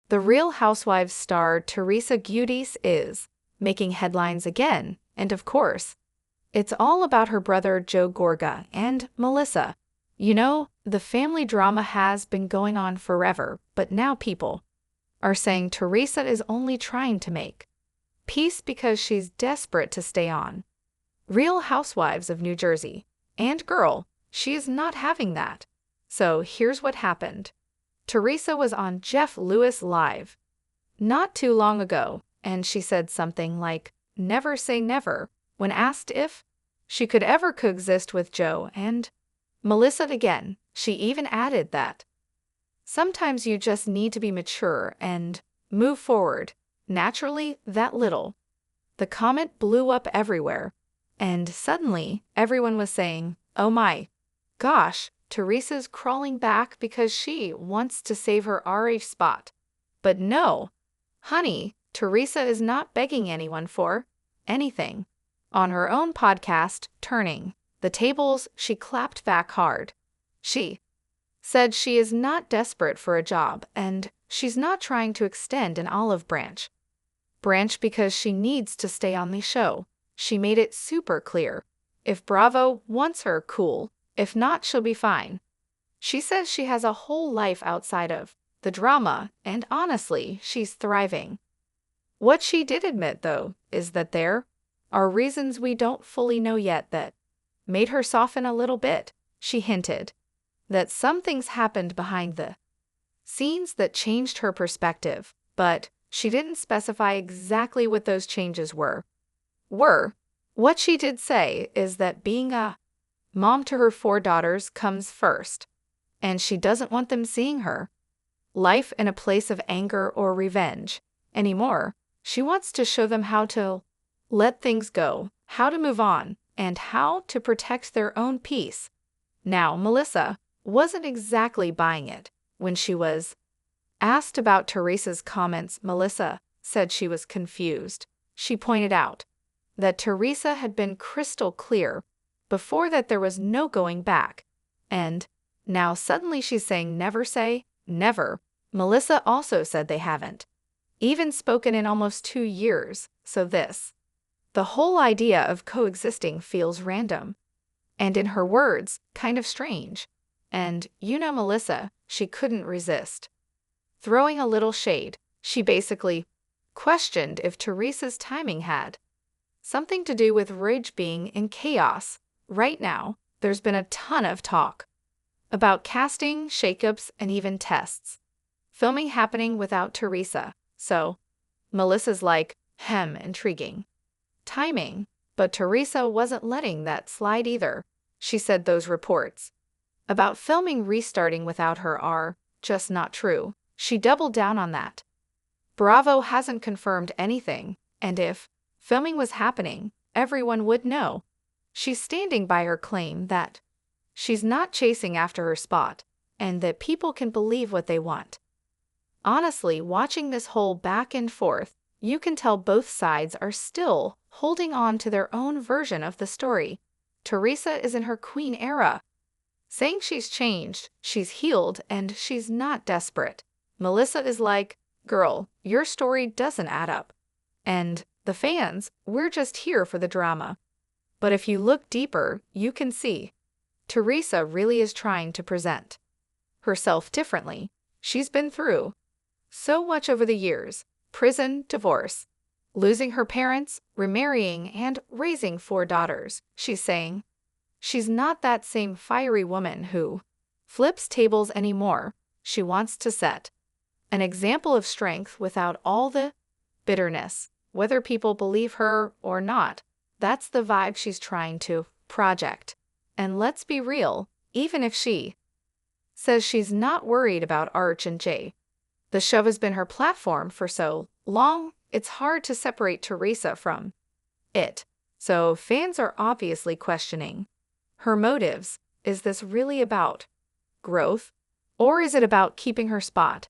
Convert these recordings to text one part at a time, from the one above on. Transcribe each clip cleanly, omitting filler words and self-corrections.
The Real Housewives star Teresa Giudice is making headlines again, and of course, it's all about her brother Joe Gorga and Melissa. You know, the family drama has been going on forever, but now people are saying Teresa is only trying to make peace because she's desperate to stay on Real Housewives of New Jersey. And girl, she is not having that. So here's what happened. Teresa was on Jeff Lewis Live not too long ago, and she said something like, "Never say never," when asked if she could ever coexist with Joe and Melissa again. She even added that sometimes you just need to be mature and move forward. Naturally, that little. The comment blew up everywhere, and suddenly everyone was saying, "Oh my gosh, Teresa's crawling back because she wants to save her RH spot." But no, honey, Teresa is not begging anyone for anything. On her own podcast, Turning the Tables, she clapped back hard. She said she is not desperate for a job and she's not trying to extend an olive branch because she needs to stay on the show. She made it super clear. If Bravo wants her, cool. If not, she'll be fine. She says she has a whole life outside of the drama, and honestly, she's thriving. What she did admit, though, is that there are reasons we don't fully know yet that made her soften a little bit. She hinted that some things happened behind the scenes that changed her perspective, but she didn't specify exactly what those changes were. What she did say is that being a mom to her 4 daughters comes first, and she doesn't want them seeing her life in a place of anger or revenge anymore. She wants to show them how to let things go, how to move on, and how to protect their own peace. Now, Melissa wasn't exactly buying it. When she was asked about Teresa's comments, Melissa said she was confused. She pointed out that Teresa had been crystal clear before that there was no going back, and now suddenly she's saying never say never. Melissa also said they haven't even spoken in almost 2 years, so the whole idea of coexisting feels random, and in her words, kind of strange. And you know Melissa, she couldn't resist throwing a little shade. She basically questioned if Teresa's timing had something to do with Ridge being in chaos. Right now, there's been a ton of talk about casting, shakeups, and even tests filming happening without Teresa. So, Melissa's like, intriguing timing. But Teresa wasn't letting that slide either. She said those reports about filming restarting without her are just not true. She doubled down on that. Bravo hasn't confirmed anything, and if filming was happening, everyone would know. She's standing by her claim that she's not chasing after her spot, and that people can believe what they want. Honestly, watching this whole back and forth, you can tell both sides are still holding on to their own version of the story. Teresa is in her queen era, saying she's changed, she's healed, and she's not desperate. Melissa is like, girl, your story doesn't add up. And the fans, we're just here for the drama. But if you look deeper, you can see Teresa really is trying to present herself differently. She's been through so much over the years: prison, divorce, losing her parents, remarrying, and raising 4 daughters. She's saying she's not that same fiery woman who flips tables anymore. She wants to set an example of strength without all the bitterness. Whether people believe her or not, that's the vibe she's trying to project. And let's be real, even if she says she's not worried about Arch and Jay, the show has been her platform for so long, it's hard to separate Teresa from it. So fans are obviously questioning her motives. Is this really about growth, or is it about keeping her spot?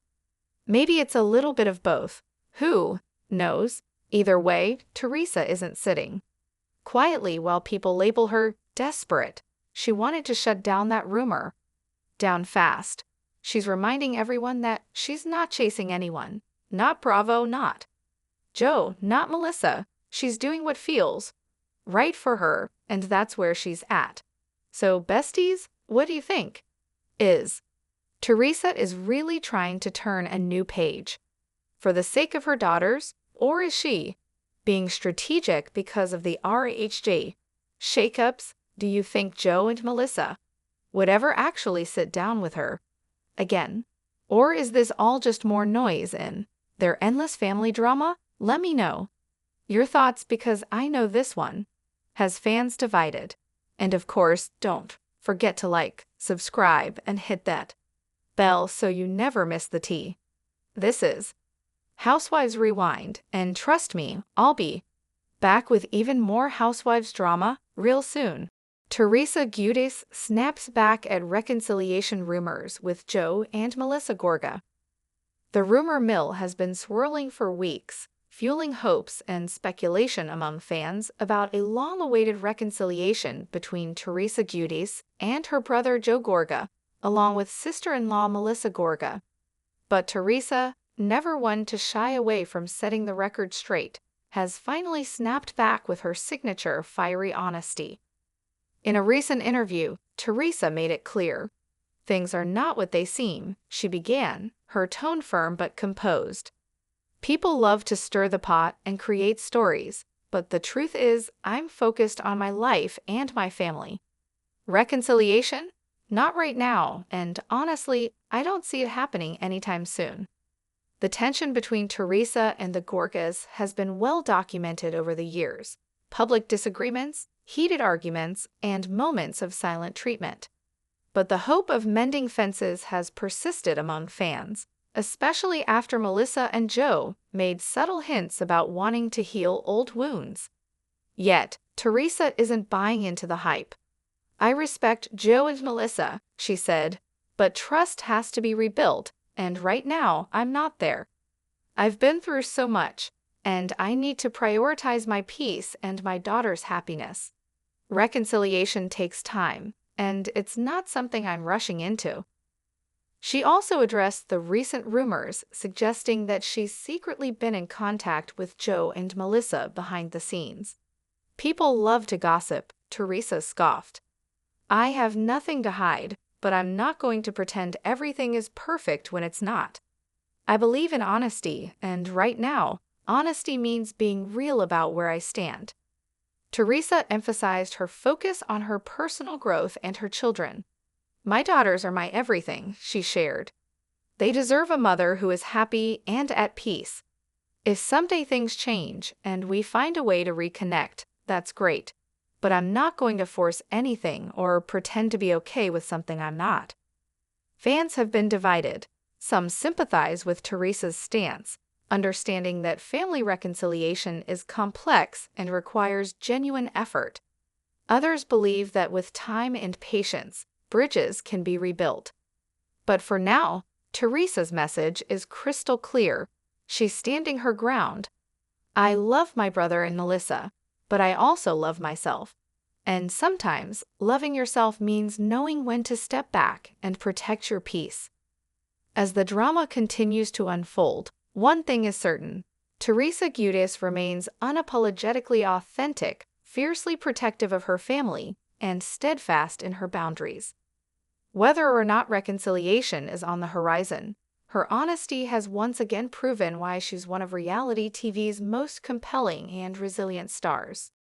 Maybe it's a little bit of both. Who knows? Either way, Teresa isn't sitting quietly while people label her desperate. She wanted to shut down that rumor down fast. she's reminding everyone that she's not chasing anyone. Not Bravo, not Joe, not Melissa. She's doing what feels right for her, and that's where she's at. So, besties, what do you think? Is Teresa is really trying to turn a new page for the sake of her daughters, or is she being strategic because of the RHG shakeups? Do you think Joe and Melissa would ever actually sit down with her again? Or is this all just more noise in their endless family drama? Let me know your thoughts, because I know this one has fans divided. And of course, don't forget to like, subscribe, and hit that bell so you never miss the tea. This is Housewives Rewind, and trust me, I'll be back with even more Housewives drama real soon. Teresa Giudice snaps back at reconciliation rumors with Joe and Melissa Gorga. The rumor mill has been swirling for weeks, fueling hopes and speculation among fans about a long-awaited reconciliation between Teresa Giudice and her brother Joe Gorga, along with sister-in-law Melissa Gorga. But Teresa, never one to shy away from setting the record straight, has finally snapped back with her signature fiery honesty. In a recent interview, Teresa made it clear things are not what they seem, she began, her tone firm but composed. People love to stir the pot and create stories, but the truth is, I'm focused on my life and my family. Reconciliation? Not right now, and honestly, I don't see it happening anytime soon. The tension between Teresa and the Gorgas has been well documented over the years. Public disagreements, heated arguments, and moments of silent treatment. But the hope of mending fences has persisted among fans, especially after Melissa and Joe made subtle hints about wanting to heal old wounds. Yet, Teresa isn't buying into the hype. I respect Joe and Melissa, she said, but trust has to be rebuilt, and right now I'm not there. I've been through so much, and I need to prioritize my peace and my daughter's happiness. Reconciliation takes time, and it's not something I'm rushing into. She also addressed the recent rumors suggesting that she's secretly been in contact with Joe and Melissa behind the scenes. People love to gossip, Teresa scoffed. I have nothing to hide, but I'm not going to pretend everything is perfect when it's not. I believe in honesty, and right now, honesty means being real about where I stand. Teresa emphasized her focus on her personal growth and her children. My daughters are my everything, she shared. They deserve a mother who is happy and at peace. If someday things change and we find a way to reconnect, that's great. But I'm not going to force anything or pretend to be okay with something I'm not. Fans have been divided. Some sympathize with Teresa's stance, understanding that family reconciliation is complex and requires genuine effort. Others believe that with time and patience, bridges can be rebuilt. But for now, Teresa's message is crystal clear. She's standing her ground. I love my brother and Melissa, but I also love myself. And sometimes, loving yourself means knowing when to step back and protect your peace. As the drama continues to unfold, one thing is certain. Teresa Giudice remains unapologetically authentic, fiercely protective of her family, and steadfast in her boundaries. Whether or not reconciliation is on the horizon, her honesty has once again proven why she's one of reality TV's most compelling and resilient stars.